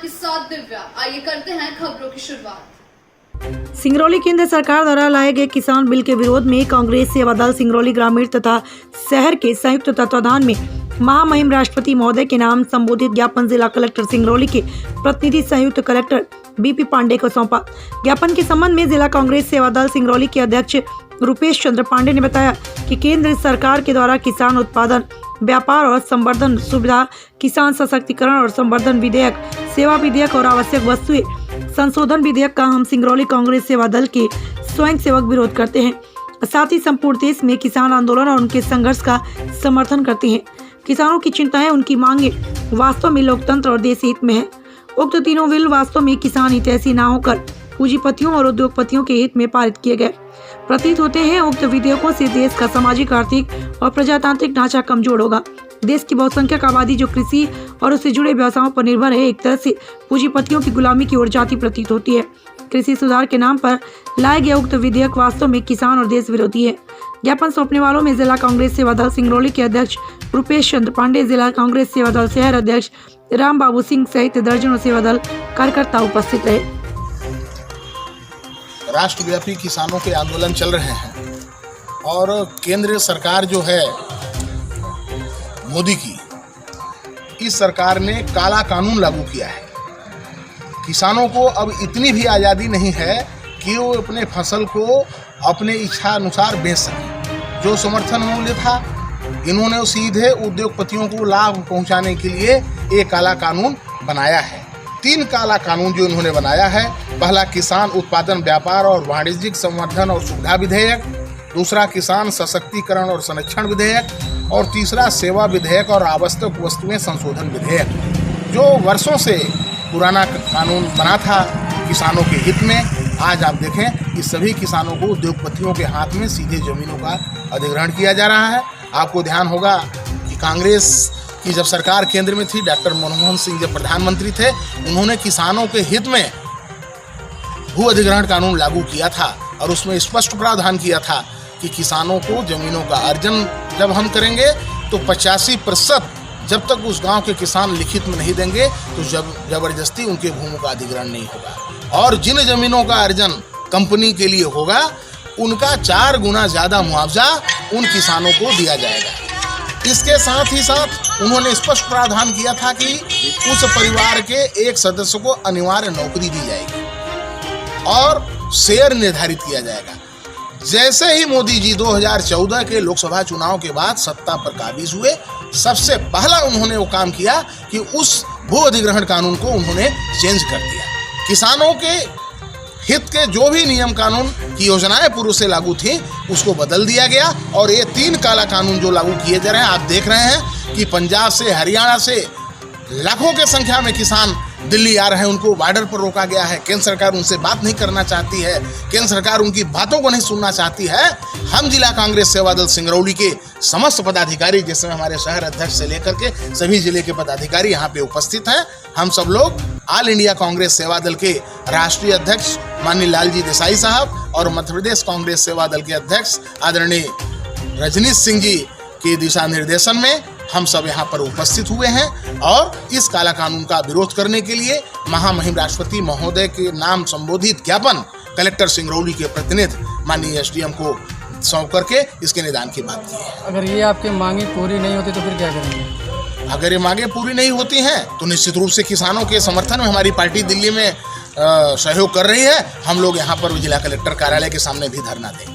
आपके साथ दिव्या। आइए करते हैं खबरों की शुरुआत। सिंगरौली केंद्र सरकार द्वारा लाए गए किसान बिल के विरोध में कांग्रेस सेवा दल सिंगरौली ग्रामीण तथा शहर के संयुक्त तत्वाधान में महामहिम राष्ट्रपति महोदय के नाम संबोधित ज्ञापन जिला कलेक्टर सिंगरौली के प्रतिनिधि संयुक्त कलेक्टर बीपी पांडे को सौंपा। ज्ञापन के संबंध में जिला कांग्रेस सेवा दल सिंगरौली के अध्यक्ष रूपेश चंद्र पांडे ने बताया कि केंद्र सरकार के द्वारा किसान उत्पादन, व्यापार और संवर्धन सुविधा, किसान सशक्तिकरण और संवर्धन विधेयक, सेवा विधेयक और आवश्यक वस्तुएं संशोधन विधेयक का हम सिंगरौली कांग्रेस सेवा दल के स्वयं सेवक विरोध करते हैं। साथ ही संपूर्ण देश में किसान आंदोलन और उनके संघर्ष का समर्थन करते हैं। किसानों की चिंताएं, उनकी मांगे वास्तव में लोकतंत्र और देश हित में है। उक्त तीनों बिल वास्तव में किसान हितैषी न होकर पूंजीपतियों और उद्योगपतियों के हित में पारित किए गए प्रतीत होते हैं। उक्त विधेयकों से देश का सामाजिक, आर्थिक और प्रजातांत्रिक ढांचा कमजोर होगा। देश की बहुसंख्यक आबादी जो कृषि और उससे जुड़े व्यवसायों पर निर्भर है, एक तरह से पूंजीपतियों की गुलामी की ओर जाती प्रतीत होती है। कृषि सुधार के नाम पर लाए गए उक्त विधेयक वास्तव में किसान और देश विरोधी है। ज्ञापन सौंपने वालों में जिला कांग्रेस सेवा दल सिंगरौली के अध्यक्ष रूपेश चंद्र पांडे, जिला कांग्रेस सेवा दल शहर अध्यक्ष राम बाबू सिंह सहित दर्जनों सेवा दल कार्यकर्ता उपस्थित रहे। राष्ट्रव्यापी किसानों के आंदोलन चल रहे हैं और केंद्र सरकार जो है मोदी की, इस सरकार ने काला कानून लागू किया है। किसानों को अब इतनी भी आज़ादी नहीं है कि वो अपने फसल को अपने इच्छा अनुसार बेच सकें। जो समर्थन मूल्य था, इन्होंने सीधे उद्योगपतियों को लाभ पहुंचाने के लिए एक काला कानून बनाया है। 3 काला कानून जो इन्होंने बनाया है, पहला किसान उत्पादन, व्यापार और वाणिज्यिक संवर्धन और सुविधा विधेयक, दूसरा किसान सशक्तिकरण और संरक्षण विधेयक और तीसरा सेवा विधेयक और आवश्यक वस्तुएं संशोधन विधेयक, जो वर्षों से पुराना कानून बना था किसानों के हित में। आज आप देखें कि सभी किसानों को उद्योगपतियों के हाथ में सीधे जमीनों का अधिग्रहण किया जा रहा है। आपको ध्यान होगा कि कांग्रेस की जब सरकार केंद्र में थी, डॉक्टर मनमोहन सिंह जब प्रधानमंत्री थे, उन्होंने किसानों के हित में भू अधिग्रहण कानून लागू किया था और उसमें स्पष्ट प्रावधान किया था कि किसानों को जमीनों का अर्जन जब हम करेंगे तो 85% जब तक उस गांव के किसान लिखित में नहीं देंगे तो जबरदस्ती उनके भूमि का अधिग्रहण नहीं होगा। और जिन जमीनों का अर्जन कंपनी के लिए होगा, उनका 4 गुना ज़्यादा मुआवजा उन किसानों को दिया जाएगा। इसके साथ ही साथ उन्होंने स्पष्ट प्रावधान किया था कि उस परिवार के एक सदस्य को अनिवार्य नौकरी दी जाएगी और शेयर निर्धारित किया जाएगा। जैसे ही मोदी जी 2014 के लोकसभा चुनाव के बाद सत्ता पर काबिज हुए, सबसे पहला उन्होंने वो काम किया कि उस भू अधिग्रहण कानून को उन्होंने चेंज कर दिया। किसानों के हित के जो भी नियम कानून की योजनाएं पूर्व से लागू थी, उसको बदल दिया गया और ये 3 काला कानून जो लागू किए जा रहे हैं, आप देख रहे हैं कि पंजाब से, हरियाणा से लाखों के संख्या में किसान दिल्ली आ रहे हैं। उनको बॉर्डर पर रोका गया है। केंद्र सरकार उनसे बात नहीं करना चाहती है, केंद्र सरकार उनकी बातों को नहीं सुनना चाहती है। हम जिला कांग्रेस सेवा दल सिंगरौली के समस्त पदाधिकारी, जिसमें हमारे शहर अध्यक्ष से लेकर के सभी जिले के पदाधिकारी यहाँ पे उपस्थित हैं, हम सब लोग ऑल इंडिया कांग्रेस सेवा दल के राष्ट्रीय अध्यक्ष माननीय लालजी देसाई साहब और मध्य प्रदेश कांग्रेस सेवा दल के अध्यक्ष आदरणीय रजनीश सिंह जी के दिशा निर्देशन में हम सब यहाँ पर उपस्थित हुए हैं और इस काला कानून का विरोध करने के लिए महामहिम राष्ट्रपति महोदय के नाम संबोधित ज्ञापन कलेक्टर सिंगरौली के प्रतिनिधि माननीय एसडीएम को सौंप करके इसके निदान की बात की है। अगर ये आपकी मांगे पूरी नहीं होती तो फिर क्या करेंगे? अगर ये मांगे पूरी नहीं होती हैं तो निश्चित रूप से किसानों के समर्थन में हमारी पार्टी दिल्ली में सहयोग कर रही है। हम लोग यहाँ पर जिला कलेक्टर कार्यालय के सामने भी धरना देंगे।